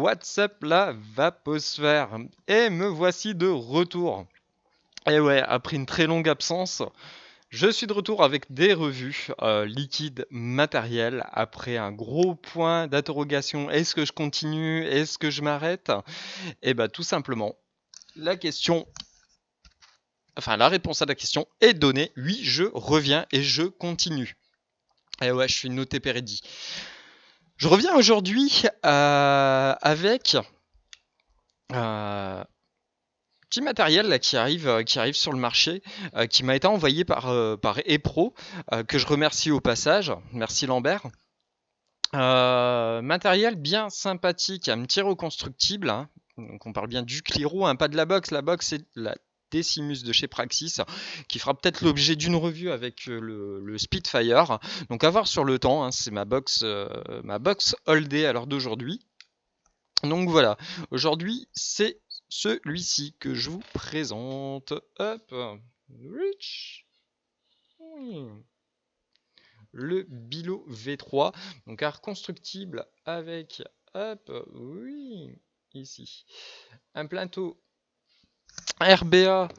What's up la vaposphère? Et me voici de retour. Et ouais, après une très longue absence, je suis de retour avec des revues liquides matérielles après un gros point d'interrogation. Est-ce que je continue? Est-ce que je m'arrête? Et bah tout simplement, la réponse à la question est donnée. Oui, je reviens et je continue. Et ouais, je suis noté Pérédi. Je reviens aujourd'hui avec petit matériel là, qui arrive sur le marché, qui m'a été envoyé par ePro, que je remercie au passage. Merci Lambert. Matériel bien sympathique, un petit reconstructible. Hein. Donc on parle bien du Cliro, hein, pas de la box. La box, c'est la Decimus de chez Praxis, qui fera peut-être l'objet d'une revue avec le Spitfire. Donc à voir sur le temps, hein, c'est ma box all day à l'heure d'aujourd'hui. Donc voilà, aujourd'hui c'est celui-ci que je vous présente. Hop, Rich. Oui. Le Bilo V3, donc un reconstructible avec, hop, oui, ici, un plateau RBA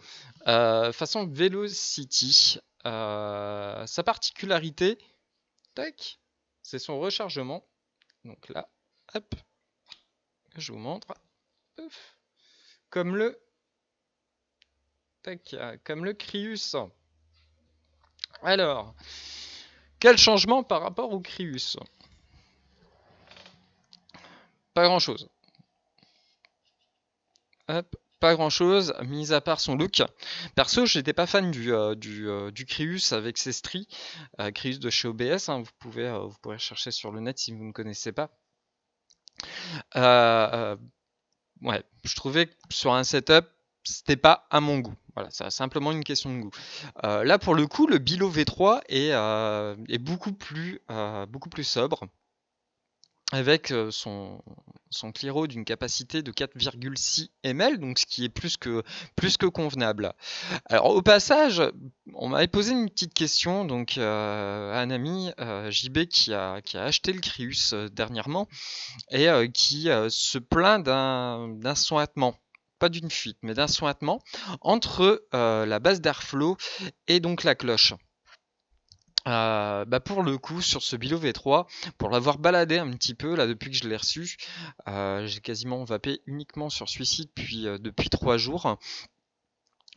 façon Velocity. Sa particularité, tac, c'est son rechargement. Donc là, hop, je vous montre. Ouf. Comme le Crius. Alors, quel changement par rapport au Crius? Pas grand chose. Hop, pas grand chose, mis à part son look. Perso, j'étais pas fan du Crius avec ses stries. Crius de chez OBS, hein, vous pourrez chercher sur le net si vous ne connaissez pas. Ouais, je trouvais que sur un setup, c'était pas à mon goût. Voilà, c'est simplement une question de goût. Là, pour le coup, le Bilo V3 est beaucoup plus sobre, avec son Cliro d'une capacité de 4,6 ml, donc ce qui est plus que convenable. Alors au passage, on m'avait posé une petite question, donc à un ami JB qui a acheté le Crius dernièrement et qui se plaint d'un sointement. Pas d'une fuite, mais d'un sointement entre la base d'airflow et donc la cloche. Pour le coup, sur ce Bilo V3, pour l'avoir baladé un petit peu là depuis que je l'ai reçu, j'ai quasiment vapé uniquement sur celui-ci depuis 3 jours.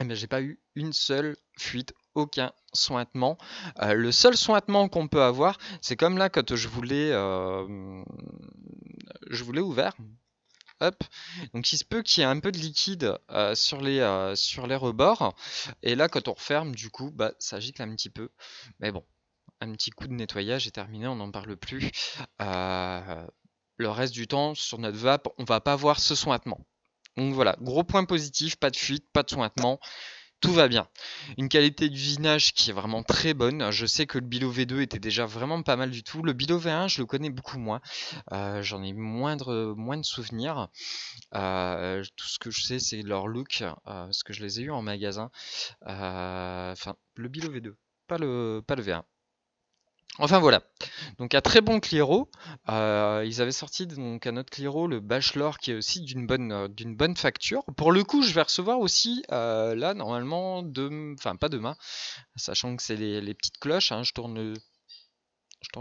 Mais j'ai pas eu une seule fuite, aucun sointement. Le seul sointement qu'on peut avoir, c'est comme là quand je voulais ouvert. Hop. Donc il se peut qu'il y ait un peu de liquide sur les rebords. Et là, quand on referme, du coup, ça gicle un petit peu. Mais bon, un petit coup de nettoyage est terminé, on n'en parle plus. Le reste du temps, sur notre vape, on va pas voir ce sointement. Donc voilà, gros point positif, pas de fuite, pas de sointement, tout va bien. Une qualité d'usinage qui est vraiment très bonne. Je sais que le Bilo V2 était déjà vraiment pas mal du tout. Le Bilo V1, je le connais beaucoup moins. J'en ai moins de souvenirs. Tout ce que je sais, c'est leur look, parce que je les ai eu en magasin. Enfin, le Bilo V2, pas le V1. Enfin voilà, donc un très bon Cliro. Ils avaient sorti donc un autre Cliro, le Bachelor, qui est aussi d'une bonne facture. Pour le coup, je vais recevoir aussi là normalement, enfin pas demain, sachant que c'est les petites cloches. Hein, je tourne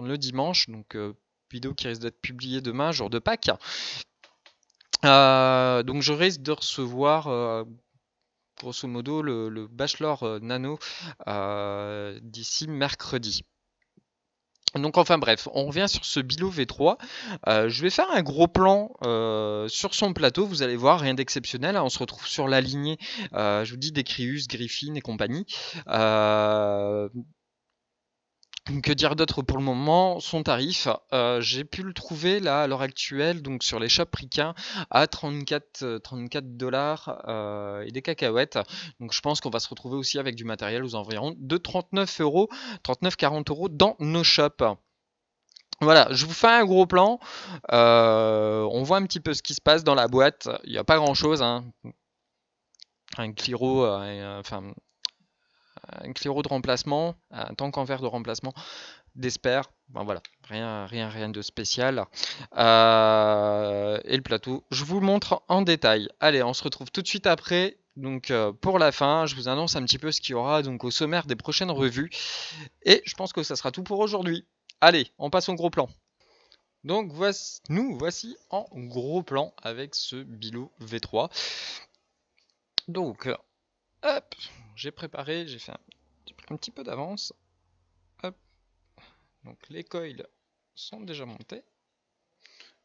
le dimanche, donc vidéo qui risque d'être publiée demain, jour de Pâques. Donc je risque de recevoir grosso modo le Bachelor Nano d'ici mercredi. Donc enfin bref, on revient sur ce Bilo V3. Je vais faire un gros plan sur son plateau, vous allez voir, rien d'exceptionnel. Hein, on se retrouve sur la lignée, je vous dis, des Crius, Griffin et compagnie. Que dire d'autre pour le moment? Son tarif, j'ai pu le trouver là à l'heure actuelle, donc sur les shops ricains, à 34 dollars et des cacahuètes. Donc je pense qu'on va se retrouver aussi avec du matériel aux environs de 39 euros, 39-40 euros dans nos shops. Voilà, je vous fais un gros plan. On voit un petit peu ce qui se passe dans la boîte. Il n'y a pas grand chose. Hein. Un Cliro, un claireau de remplacement, un tank en verre de remplacement, des spares, ben voilà, rien de spécial. Et le plateau, je vous le montre en détail. Allez, on se retrouve tout de suite après. Donc pour la fin, je vous annonce un petit peu ce qu'il y aura donc au sommaire des prochaines revues. Et je pense que ça sera tout pour aujourd'hui. Allez, on passe au gros plan. Donc nous voici en gros plan avec ce Billo V3. Donc, hop, j'ai préparé, j'ai pris un petit peu d'avance. Hop, donc les coils sont déjà montés.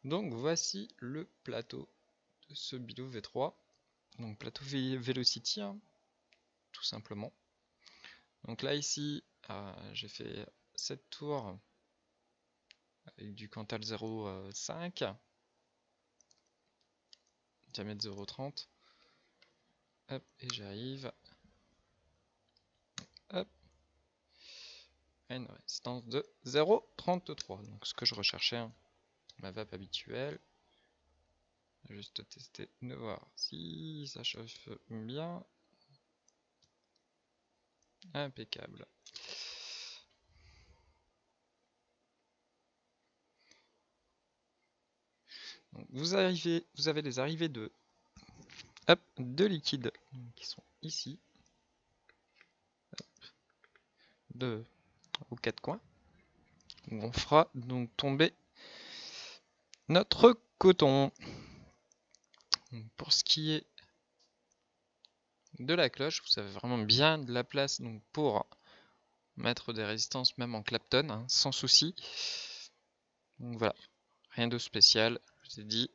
Donc voici le plateau de ce Billo V3. Donc plateau Velocity, hein, tout simplement. Donc là ici, j'ai fait 7 tours avec du Cantal 0,5, diamètre 0,30. Hop, et j'arrive. Hop. À une résistance de 0,33. Donc ce que je recherchais, hein, ma vape habituelle. Juste tester, de voir si ça chauffe bien. Impeccable. Donc vous avez les arrivées de liquide qui sont ici, aux quatre coins, où on fera donc tomber notre coton. Donc pour ce qui est de la cloche, vous avez vraiment bien de la place donc pour mettre des résistances même en Clapton, hein, sans souci. Donc voilà, rien de spécial, je vous ai dit,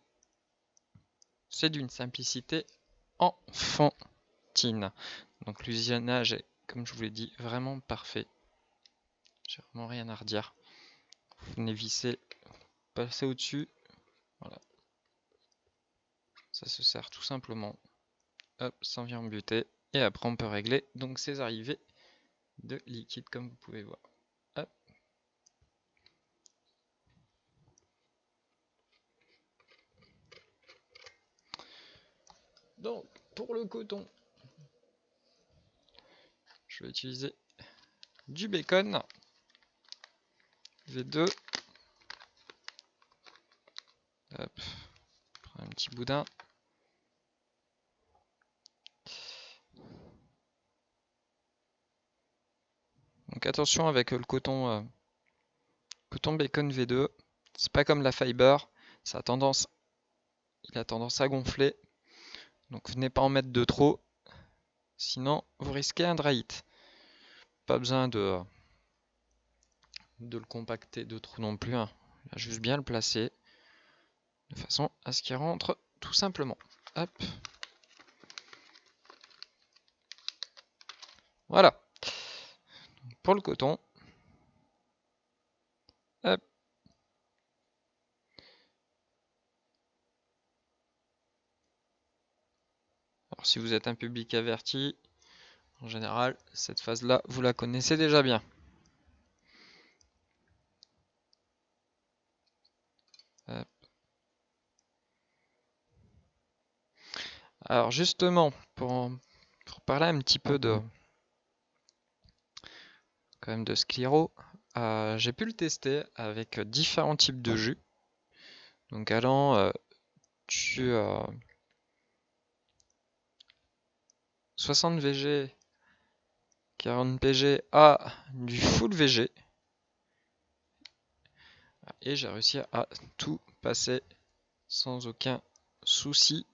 c'est d'une simplicité enfantine. Donc l'usinage est, comme je vous l'ai dit, vraiment parfait. J'ai vraiment rien à redire. Vous venez visser, passer au-dessus. Voilà. Ça se sert tout simplement. Hop, ça vient embuter. Et après on peut régler donc ces arrivées de liquide comme vous pouvez voir. Hop. Donc pour le coton, je vais utiliser du bacon V2. Hop, un petit boudin. Donc attention avec le coton, coton bacon V2, c'est pas comme la fiber, ça a tendance, il a tendance à gonfler. Donc venez pas en mettre de trop, sinon vous risquez un dry hit. Pas besoin de le compacter de trop non plus, hein. Il a juste bien le placer de façon à ce qu'il rentre tout simplement. Hop. Voilà. Pour le coton. Hop. Alors si vous êtes un public averti, en général, cette phase-là, vous la connaissez déjà bien. Hop. Alors justement, pour parler un petit peu de quand même de scléro, j'ai pu le tester avec différents types de jus. Donc allant du 60 VG, 40 PG à du full VG. Et j'ai réussi à tout passer sans aucun souci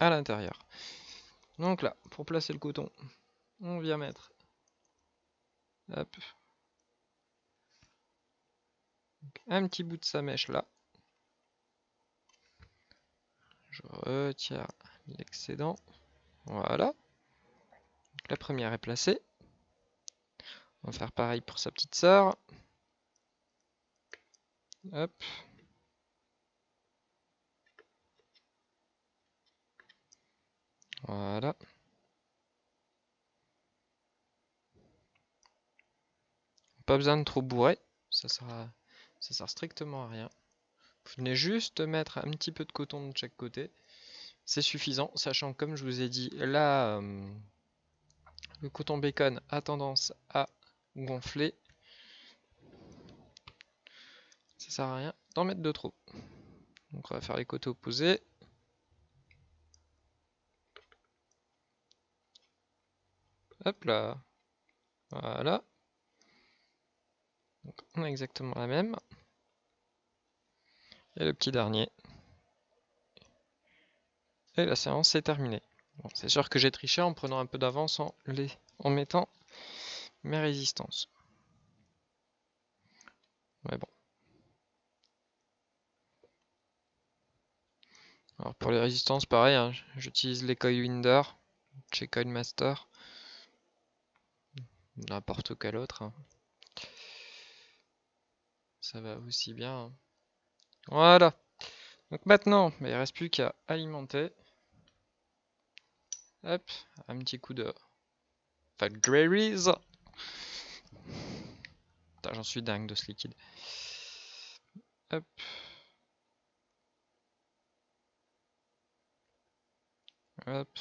à l'intérieur. Donc là, pour placer le coton, on vient mettre, hop, un petit bout de sa mèche là. Je retire l'excédent. Voilà. Donc la première est placée. On va faire pareil pour sa petite sœur. Hop. Voilà. Pas besoin de trop bourrer. Ça sert strictement à rien. Vous venez juste mettre un petit peu de coton de chaque côté. C'est suffisant, sachant que comme je vous ai dit, la Le coton bacon a tendance à gonfler. Ça sert à rien d'en mettre de trop. Donc on va faire les côtés opposés. Hop là. Voilà. Donc on a exactement la même. Et le petit dernier. Et la séance est terminée. Bon, c'est sûr que j'ai triché en prenant un peu d'avance en mettant mes résistances. Mais bon. Alors pour les résistances, pareil, hein, j'utilise les Coilwinder chez Coilmaster. N'importe quel autre. Hein. Ça va aussi bien. Hein. Voilà. Donc maintenant, il ne reste plus qu'à alimenter. Hop, un petit coup de Fat Graries. J'en suis dingue de ce liquide. Hop. Hop.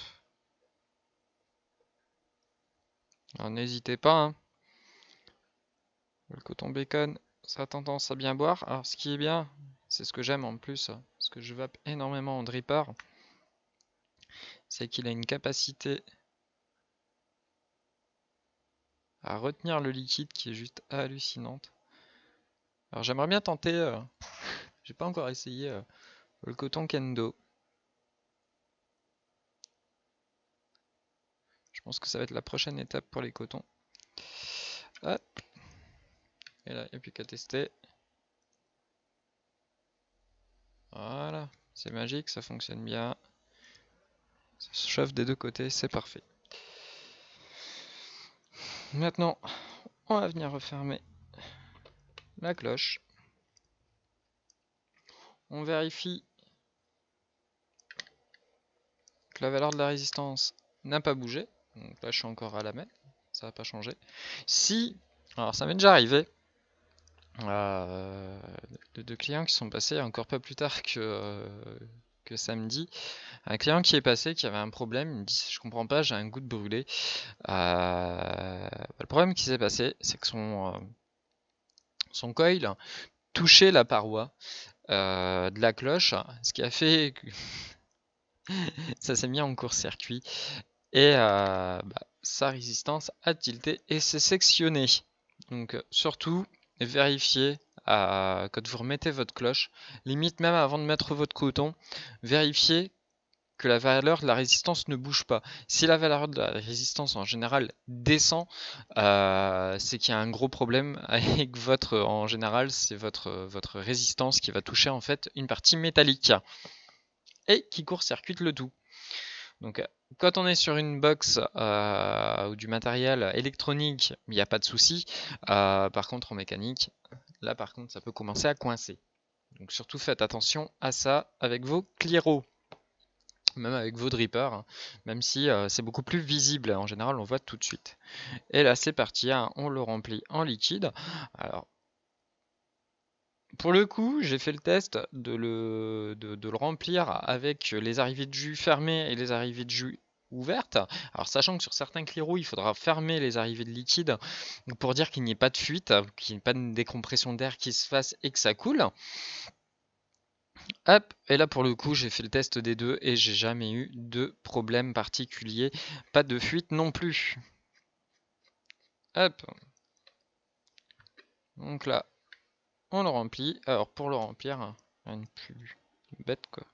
Alors n'hésitez pas. Hein. Le coton bacon, ça a tendance à bien boire. Alors ce qui est bien, c'est ce que j'aime en plus, parce que je vape énormément en dripper, c'est qu'il a une capacité à retenir le liquide qui est juste hallucinante. Alors j'aimerais bien tenter, j'ai pas encore essayé le coton kendo. Je pense que ça va être la prochaine étape pour les cotons. Hop. Et là, il n'y a plus qu'à tester. Voilà, c'est magique, ça fonctionne bien. Ça se chauffe des deux côtés, c'est parfait. Maintenant, on va venir refermer la cloche. On vérifie que la valeur de la résistance n'a pas bougé. Donc là, je suis encore à la même, ça n'a pas changé. Si, alors ça m'est déjà arrivé, de clients qui sont passés encore pas plus tard que samedi. Un client qui est passé, qui avait un problème, il me dit je comprends pas, j'ai un goût de brûlé. Le problème qui s'est passé, c'est que son coil touchait la paroi de la cloche, ce qui a fait que ça s'est mis en court-circuit et sa résistance a tilté et s'est sectionné. Donc surtout, vérifiez quand vous remettez votre cloche, limite même avant de mettre votre coton, vérifiez que la valeur de la résistance ne bouge pas. Si la valeur de la résistance en général descend, c'est qu'il y a un gros problème avec en général, c'est votre résistance qui va toucher en fait une partie métallique et qui court-circuite le tout. Donc quand on est sur une box ou du matériel électronique, il n'y a pas de souci. Par contre en mécanique, là par contre ça peut commencer à coincer. Donc surtout faites attention à ça avec vos cliros. Même avec vos drippers, hein, même si c'est beaucoup plus visible, en général on voit tout de suite. Et là c'est parti, hein, on le remplit en liquide. Alors, pour le coup, j'ai fait le test de le remplir avec les arrivées de jus fermées et les arrivées de jus ouvertes. Alors sachant que sur certains cliros, il faudra fermer les arrivées de liquide pour dire qu'il n'y ait pas de fuite, qu'il n'y ait pas de décompression d'air qui se fasse et que ça coule. Hop, et là pour le coup j'ai fait le test des deux et j'ai jamais eu de problème particulier, pas de fuite non plus. Hop, donc là on le remplit, alors pour le remplir, rien de plus bête quoi.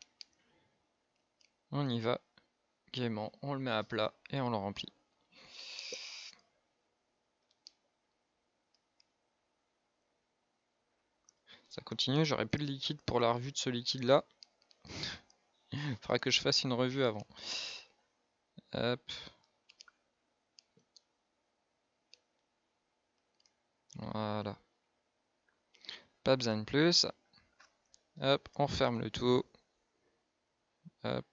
On y va, gaiement, on le met à plat et on le remplit. Ça continue, j'aurai plus de liquide pour la revue de ce liquide là. Il faudra que je fasse une revue avant. Hop. Voilà. Pas besoin de plus. Hop, on ferme le tout. Hop.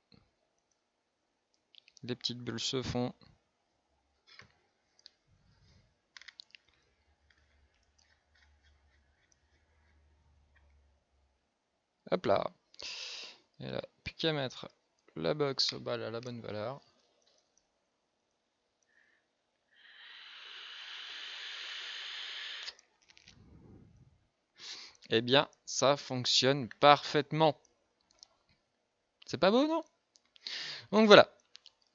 Les petites bulles se font. Hop là. Et là, plus qu'à mettre la box au bal à la bonne valeur. eh bien, ça fonctionne parfaitement. C'est pas beau, non? Donc voilà.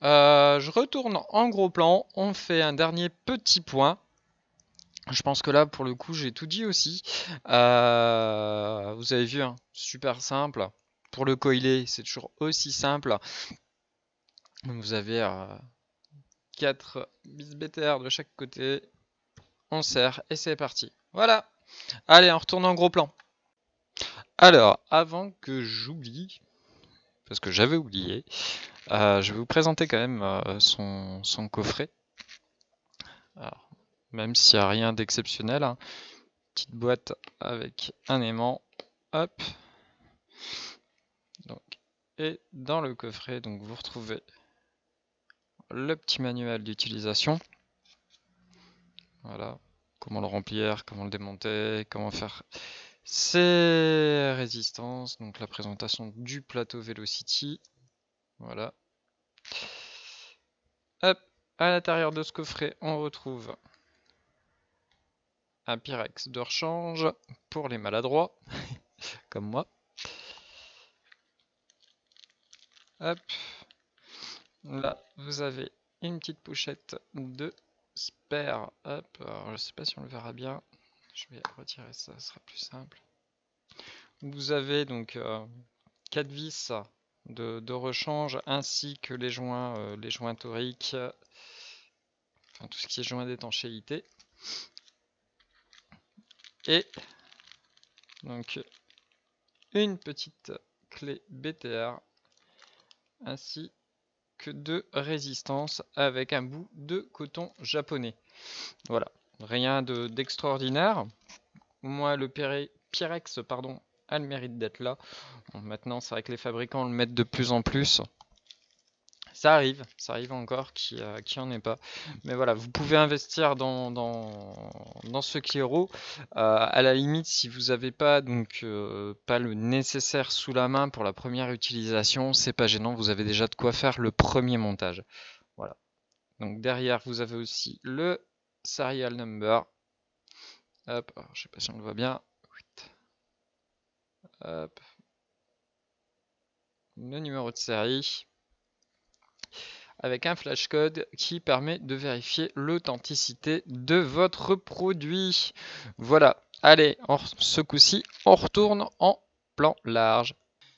Je retourne en gros plan. On fait un dernier petit point. Je pense que là, pour le coup, j'ai tout dit aussi. Vous avez vu, hein, super simple. Pour le coiler, c'est toujours aussi simple. Donc vous avez 4 bis BTR de chaque côté. On serre et c'est parti. Voilà. Allez, on retourne en gros plan. Alors, avant que j'oublie, parce que j'avais oublié, je vais vous présenter quand même son coffret. Alors, même s'il n'y a rien d'exceptionnel, hein. Petite boîte avec un aimant. Hop. Donc, et dans le coffret, donc vous retrouvez le petit manuel d'utilisation. Voilà. Comment le remplir, comment le démonter, comment faire ses résistances. Donc la présentation du plateau Velocity. Voilà. Hop. À l'intérieur de ce coffret, on retrouve un Pyrex de rechange pour les maladroits, comme moi. Hop. Là, vous avez une petite pochette de spare. Hop. Alors, je ne sais pas si on le verra bien. Je vais retirer ça, ce sera plus simple. Vous avez donc 4 vis de rechange ainsi que les joints toriques, enfin tout ce qui est joint d'étanchéité. Et donc une petite clé BTR ainsi que de résistance avec un bout de coton japonais. Voilà, rien d'extraordinaire. Moi, le Pyrex a le mérite d'être là. Bon, maintenant, c'est vrai que les fabricants le mettent de plus en plus. Ça arrive encore qu'il n'y en ait pas. Mais voilà, vous pouvez investir dans ce Clio. À la limite, si vous n'avez pas pas le nécessaire sous la main pour la première utilisation, c'est pas gênant, vous avez déjà de quoi faire le premier montage. Voilà. Donc derrière, vous avez aussi le serial number. Hop, alors, je sais pas si on le voit bien. Hop. Le numéro de série avec un flashcode qui permet de vérifier l'authenticité de votre produit. Voilà, allez, ce coup-ci, on retourne en plan large.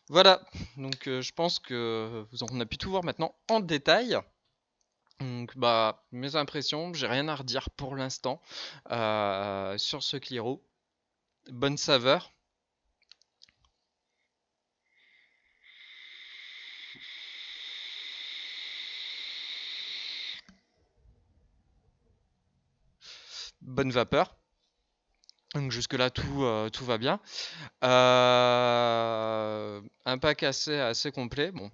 Voilà, donc je pense que on a pu tout voir maintenant en détail. Donc bah mes impressions, j'ai rien à redire pour l'instant sur ce Clio. Bonne saveur. Bonne vapeur. Donc jusque-là, tout va bien. Un pack assez complet. Bon,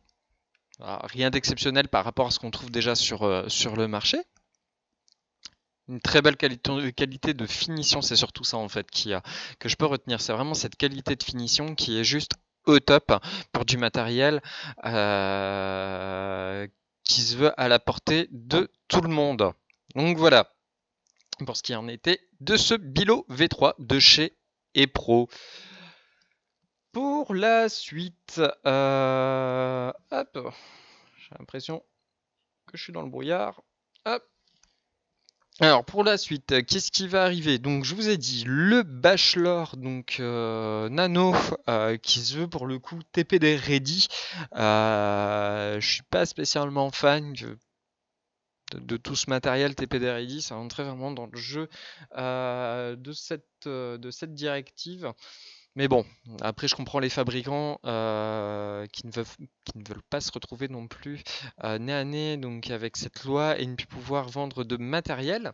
rien d'exceptionnel par rapport à ce qu'on trouve déjà sur le marché. Une très belle qualité de finition, c'est surtout ça en fait que je peux retenir. C'est vraiment cette qualité de finition qui est juste au top pour du matériel qui se veut à la portée de tout le monde. Donc voilà, pour ce qui en était de ce Bilo V3 de chez ePro. Pour la suite, hop, j'ai l'impression que je suis dans le brouillard. Hop. Alors pour la suite, qu'est-ce qui va arriver? Donc je vous ai dit le Bachelor Nano qui se veut pour le coup TPD ready. Je suis pas spécialement fan de tout ce matériel TPD ready, ça rentrait vraiment dans le jeu de cette directive. Mais bon, après je comprends les fabricants qui ne veulent pas se retrouver non plus nez à nez donc avec cette loi et ne plus pouvoir vendre de matériel.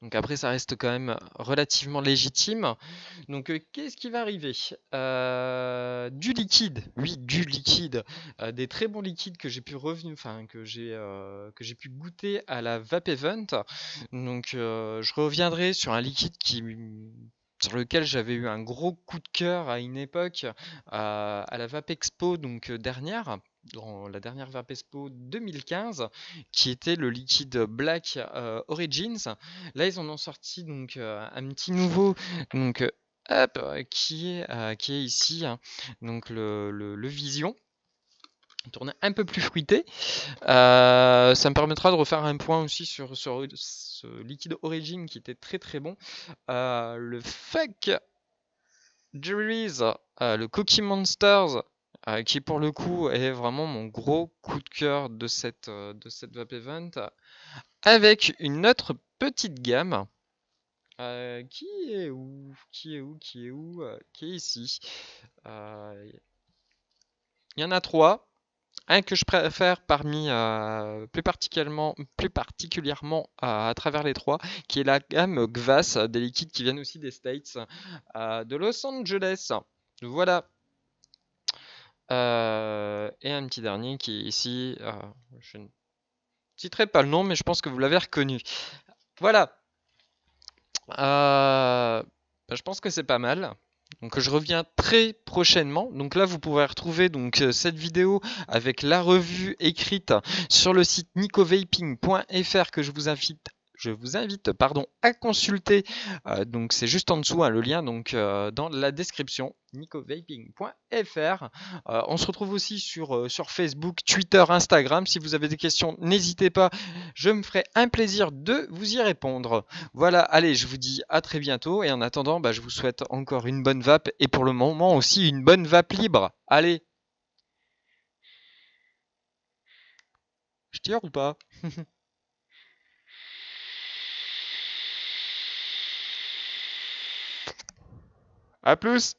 Donc après ça reste quand même relativement légitime. Donc qu'est-ce qui va arriver? Du liquide, oui du liquide, des très bons liquides que j'ai pu que j'ai pu goûter à la Vape Event. Donc je reviendrai sur un liquide sur lequel j'avais eu un gros coup de cœur à une époque à la Vape Expo dernière, dans la dernière Vape Expo 2015, qui était le liquide Black Origins. Là ils en ont sorti un petit nouveau, donc hop, qui est ici, hein. Donc le Vision. Tourner un peu plus fruité. Ça me permettra de refaire un point aussi sur ce liquide Origin qui était très très bon. Le Fake Jerry's, le Cookie Monsters, qui pour le coup est vraiment mon gros coup de cœur de cette Vape Event, avec une autre petite gamme. Qui est où? Qui est où? Qui est où? Qui est ici? Il y en a trois. Un que je préfère parmi plus particulièrement à travers les trois, qui est la gamme Gvas, des liquides qui viennent aussi des States, de Los Angeles. Voilà. Et un petit dernier qui est ici. Je ne citerai pas le nom, mais je pense que vous l'avez reconnu. Voilà. Je pense que c'est pas mal. Donc je reviens très prochainement. Donc là vous pourrez retrouver donc cette vidéo avec la revue écrite sur le site nicovaping.fr que je vous invite pardon, à consulter. Donc c'est juste en dessous hein, le lien donc dans la description nicovaping.fr. On se retrouve aussi sur Facebook, Twitter, Instagram. Si vous avez des questions, n'hésitez pas. Je me ferai un plaisir de vous y répondre. Voilà, allez, je vous dis à très bientôt et en attendant, je vous souhaite encore une bonne vape et pour le moment aussi une bonne vape libre. Allez, je tire ou pas? À plus!